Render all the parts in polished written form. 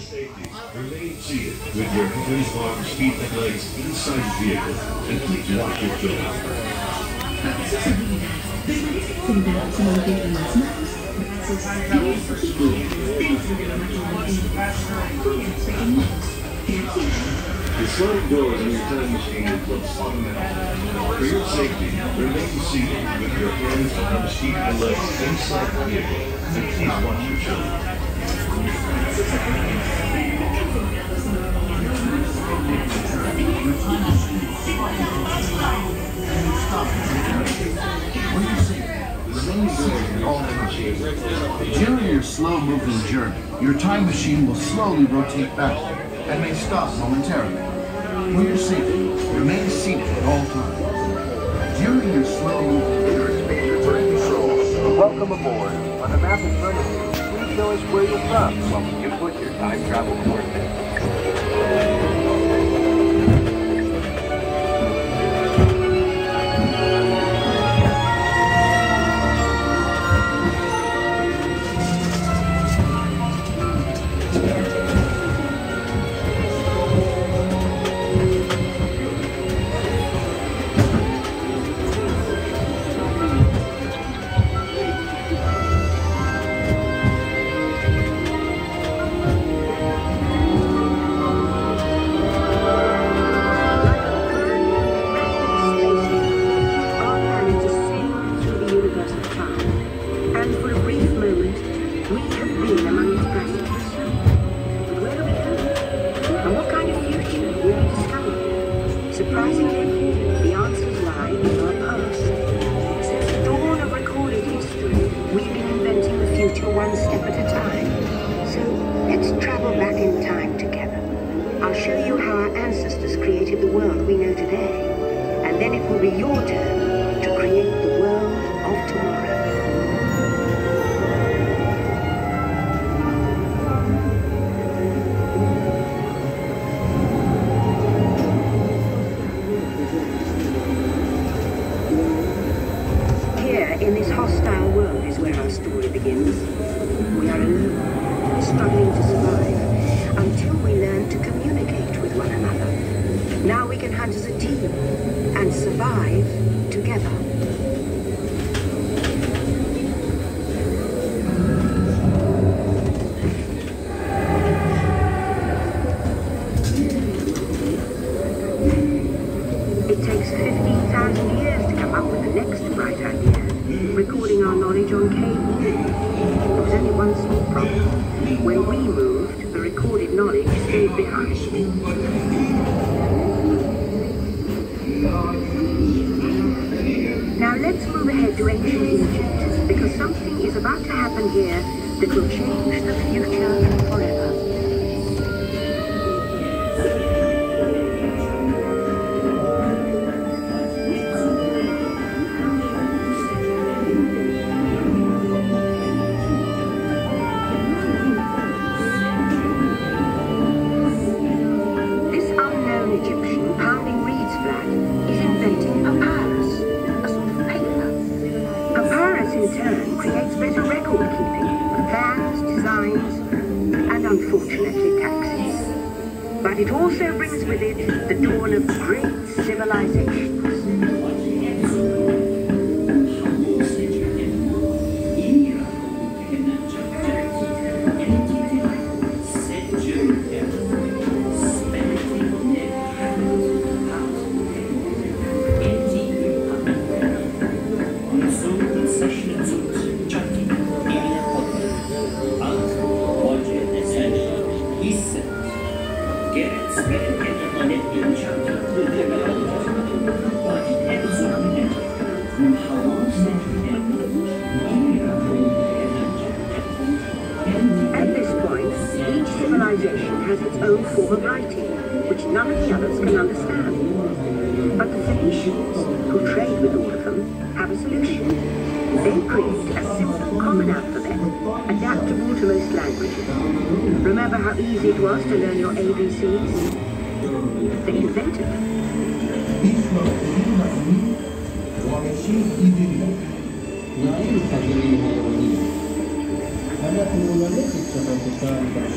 safety, remain seated with your hands, arms, feet, and legs inside the vehicle, and please watch your children. The sliding doors in your time machine will close automatically. For your safety, remain seated with your hands, arms, feet, and legs inside the vehicle, and please watch your children. During your slow-moving journey, your time machine will slowly rotate back and may stop momentarily. For your safety, remain seated at all times. During your slow-moving journey, Spaceship Earth, welcome aboard. On the map in front of you, please show us where you're from while you put your time travel coordinates. Surprisingly, the answers lie in our past. Since the dawn of recorded history, we've been inventing the future one step at a time. So let's travel back in time together. I'll show you how our ancestors created the world we know today. And then it will be your turn to create the world of tomorrow. In this hostile world is where our story begins. We are alone, struggling to survive, until we learn to communicate with one another. Now we can hunt as a team and survive together. It takes 15,000 years to come up with the next bright idea. Recording our knowledge on KE. There was only one small problem. When we moved, the recorded knowledge stayed behind. Now let's move ahead to ancient Egypt, because something is about to happen here that will change the future forever. Egyptian pounding reeds flat is inventing papyrus, a sort of paper. Papyrus in turn creates better record keeping of plans, designs, and unfortunately taxes. But it also brings with it the dawn of great civilizations. At this point, each civilization has its own form of writing, which none of the others can understand. But the Phoenicians, who trade with all of them, have a solution. They create a simple common alphabet, adaptable to most languages. Remember how easy it was to learn your ABCs? They invented them. Alla comunale che ci ha portato a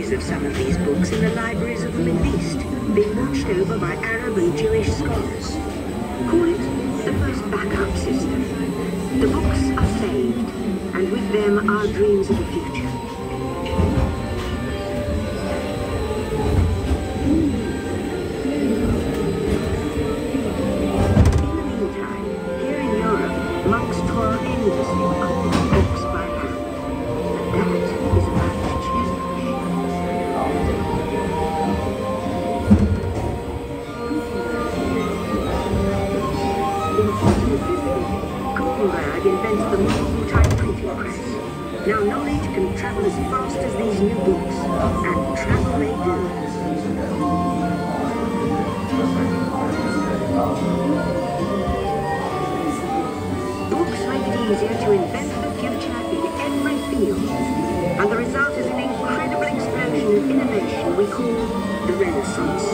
Of some of these books in the libraries of the Middle East, being watched over by Arab and Jewish scholars. Call it the first backup system. The books are saved, and with them our dreams of the future. In the meantime, here in Europe, monks toil endlessly with copying books by hand. And that is about to change. Gutenberg invented the modern type printing press. Now knowledge can travel as fast as these new books, and travel they do. Books make it easier to invent the future in every field, and the result is an incredible explosion of innovation we call the Renaissance.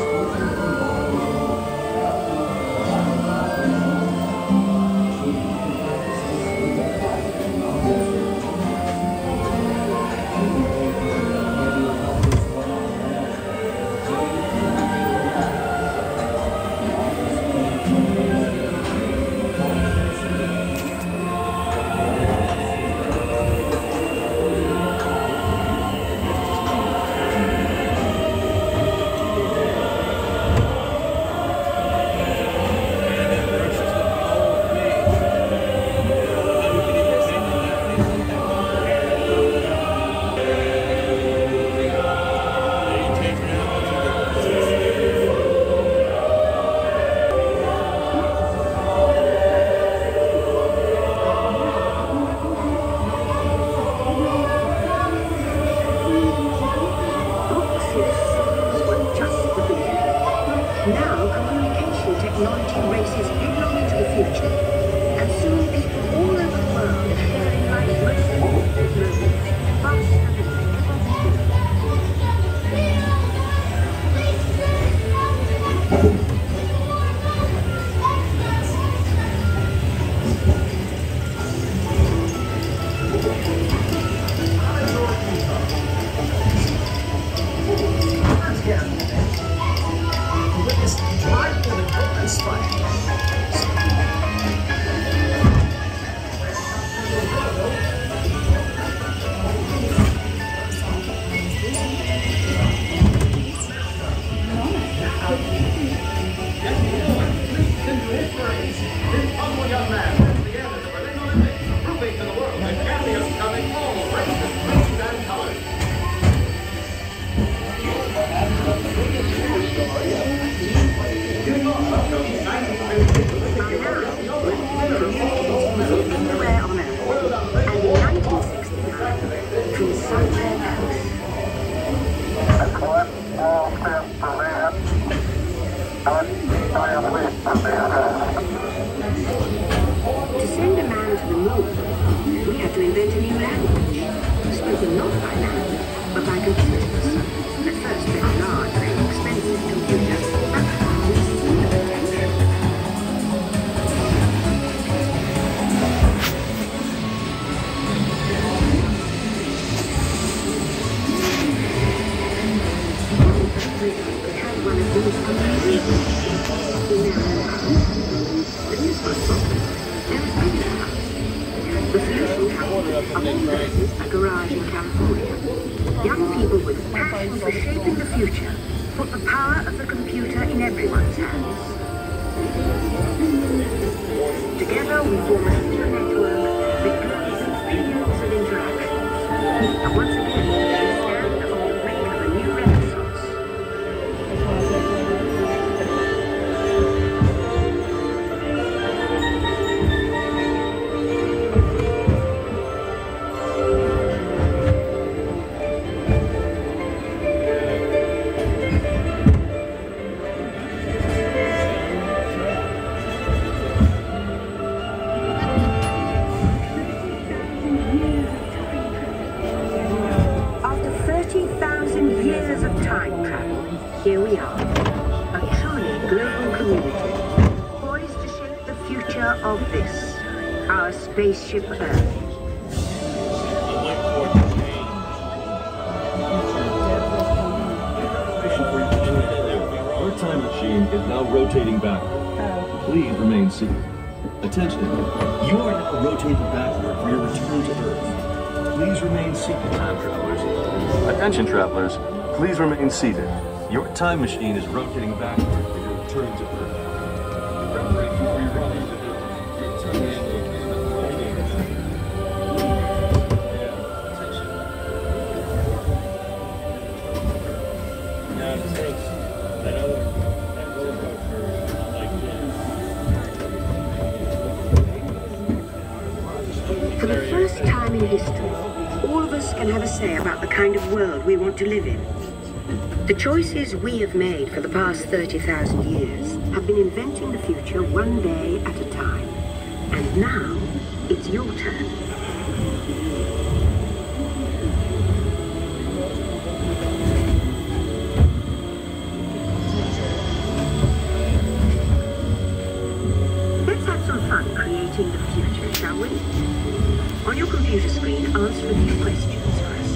To send a man to the moon, we had to invent a new language, spoken not by man, but by computers. At first very large, very expensive computers, but with full of attention. We had one of these amazing machines in their own house. But this was problem. There was many house. The solution came, of all places, a garage in California. Young people with passion for shaping the future put the power of the computer in everyone's hands. Together we form a secure network that grows billions of interactions. And once again, we stand on the brink of a new renaissance. After 30,000 years of time travel, here we are, a truly global community, poised to shape the future of this, our spaceship Earth. Our time machine is now rotating backward. Please remain seated. Attention, you are now rotating backward for your return to Earth. Please remain seated, time travelers. Attention, travelers, please remain seated. Your time machine is rotating backward for your return to Earth. For the first time in history, all of us can have a say about the kind of world we want to live in. The choices we have made for the past 30,000 years have been inventing the future one day at a time. And now, it's your turn. Let's have some fun creating the future, shall we? On your computer screen, answer a few questions for us.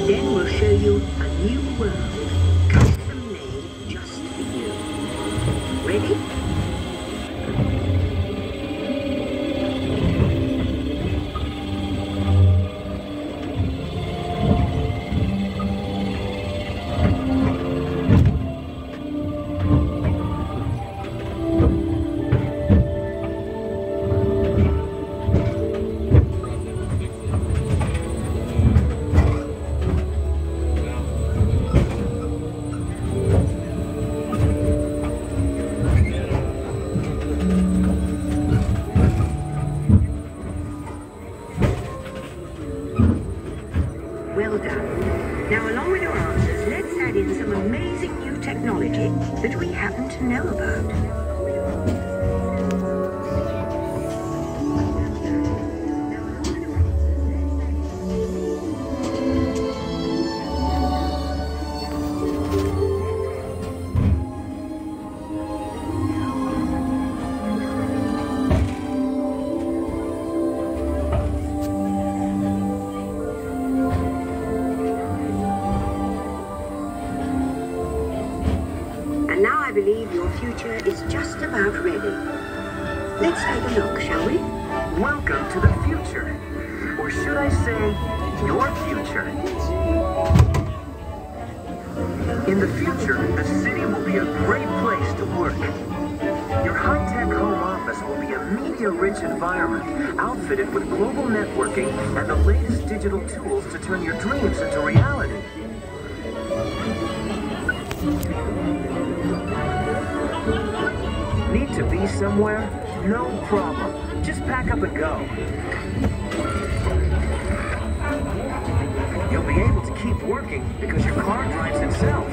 Then we'll show you a new world, custom made just for you. Ready? Well done. Now, along with your answers, let's add in some amazing new technology that we happen to know about. And now I believe your future is just about ready. Let's take a look, shall we? Welcome to the future. Or should I say, your future. In the future, the city will be a great place to work. Your high-tech home office will be a media-rich environment, outfitted with global networking and the latest digital tools to turn your dreams into reality. Need to be somewhere? No problem. Just pack up and go. You'll be able to keep working because your car drives itself.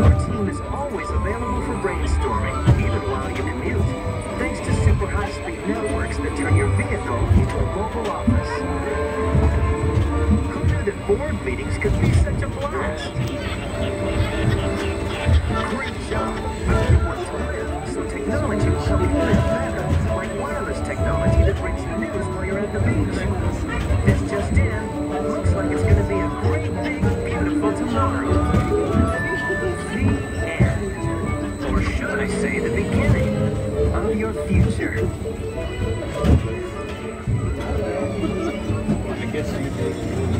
Your team is always available for brainstorming, even while you commute, thanks to super high-speed networks that turn your vehicle into a mobile office. Who knew that board meetings could be such a blast? Great job! But you want to live, so technology will help you live better, like wireless technology that brings you news while you're at the beach. This just in, looks like it's going to be a great, big, beautiful tomorrow. The end. Or should I say the beginning of your future.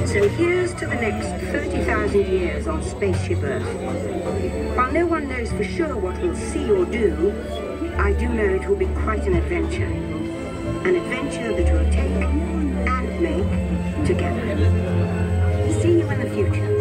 So here's to the next 30,000 years on Spaceship Earth. While no one knows for sure what we'll see or do, I do know it will be quite an adventure. An adventure that we'll take and make together. See you in the future.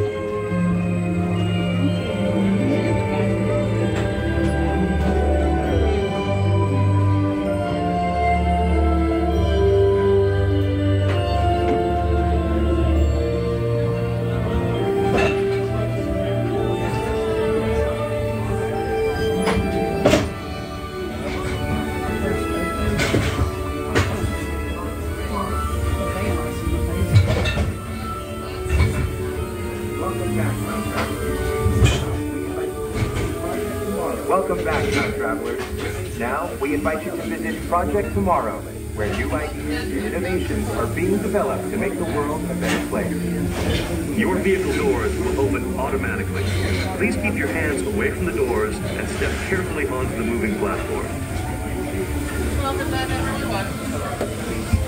Welcome back, time travelers. Now, we invite you to visit Project Tomorrow, where new ideas and innovations are being developed to make the world a better place. Your vehicle doors will open automatically. Please keep your hands away from the doors and step carefully onto the moving platform. Welcome back, everyone.